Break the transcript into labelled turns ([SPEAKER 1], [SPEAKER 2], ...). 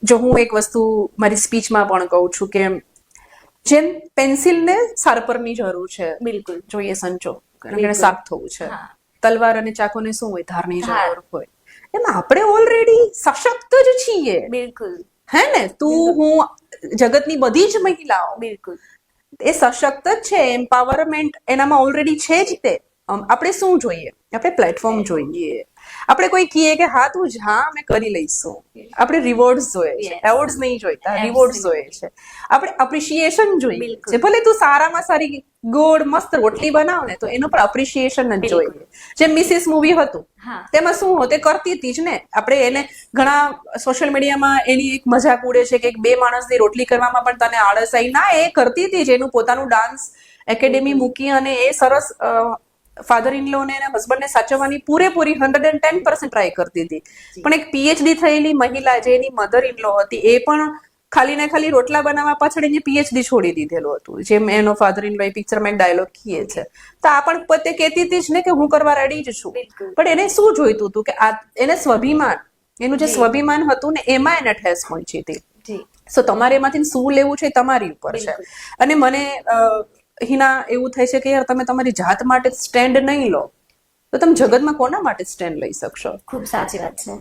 [SPEAKER 1] જો હું એક વસ્તુ મારી સ્પીચમાં પણ કહું છું કે જેમ પેન્સિલને શાર્પરની જરૂર છે,
[SPEAKER 2] બિલકુલ
[SPEAKER 1] જોઈએ સંચો કારણ કે સાફ થવું છે,
[SPEAKER 2] હા.
[SPEAKER 1] તલવાર અને ચાકુને શું હોય, ધારની
[SPEAKER 2] ધાર.
[SPEAKER 1] જરૂર હોય. એમ આપણે ઓલરેડી સશક્ત જ છીએ,
[SPEAKER 2] બિલકુલ
[SPEAKER 1] હે ને? તું હું જગતની બધી જ મહિલાઓ
[SPEAKER 2] બિલકુલ
[SPEAKER 1] એ સશક્ત જ છે, એમ્પાવરમેન્ટ એનામાં ઓલરેડી છે જ તે. આપણે શું જોઈએ? આપણે પ્લેટફોર્મ જોઈએ. આપણે કોઈ કહીએ કે હા તું જા અમે કરી લઈશું, આપણે રિવોર્ડ્સ જોઈએ છે,
[SPEAKER 2] Yes.
[SPEAKER 1] એવોર્ડ્સ નહીં જોઈતા, રિવોર્ડ્સ જોઈએ છે. આપણે એપ્રિશિએશન જોઈએ
[SPEAKER 2] બિલકુલ.
[SPEAKER 1] છે. ભલે તું સારામાં સારી ગોળ મસ્ત રોટલી બનાવ ને તો એનો પર એપ્રિશિએશન જ
[SPEAKER 2] બિલકુલ.
[SPEAKER 1] જોઈએ. જેમ મિસિસ મૂવી હતું,
[SPEAKER 2] હા.
[SPEAKER 1] તેમાં શું હોતે કરતી હતી જ ને. આપણે એને ઘણા સોશિયલ મીડિયામાં એની એક મજાક ઉડે છે કે એક બે માણસની રોટલી કરવામાં પણ તને આળસ આવી. ના, એ કરતી હતી જ, એનું પોતાનું ડાન્સ એકેડેમી મૂકી અને એ સરસ ફાધર ઇન લો ને એના હસબન્ડને સાચવવાની પૂરેપૂરી 110% ટ્રાય કરતી હતી. પણ એક પીએચડી થયેલી મહિલા જે એની મધર ઇન લો હતી, એ પણ ખાલી ને ખાલી રોટલા બનાવવા પાછળ એને પીએચડી છોડી દીધેલું હતું. જેમ એનો ફાધર ઇન લો પિક્ચરમાં એક ડાયલોગ કીએ છે. તો આ પણ પોતે કહેતી હતી જ ને કે હું કરવા રેડી જ છું.
[SPEAKER 2] બિલકુલ.
[SPEAKER 1] પણ એને શું જોઈતું હતું કે એને સ્વાભિમાન, એનું જે
[SPEAKER 2] જી.
[SPEAKER 1] સ્વાભિમાન હતું ને એમાં એને ઠેસ પહોંચી હતી.
[SPEAKER 2] જી
[SPEAKER 1] સો તમારે એમાંથી શું લેવું છે એ તમારી ઉપર છે.
[SPEAKER 2] બિલકુલ.
[SPEAKER 1] અને મને હિના એવું થાય છે કે યાર તમે તમારી જાત માટે સ્ટેન્ડ નહીં લો તો તમે જગતમાં કોના માટે સ્ટેન્ડ લઈ શકશો?
[SPEAKER 2] ખૂબ સાચી વાત છે.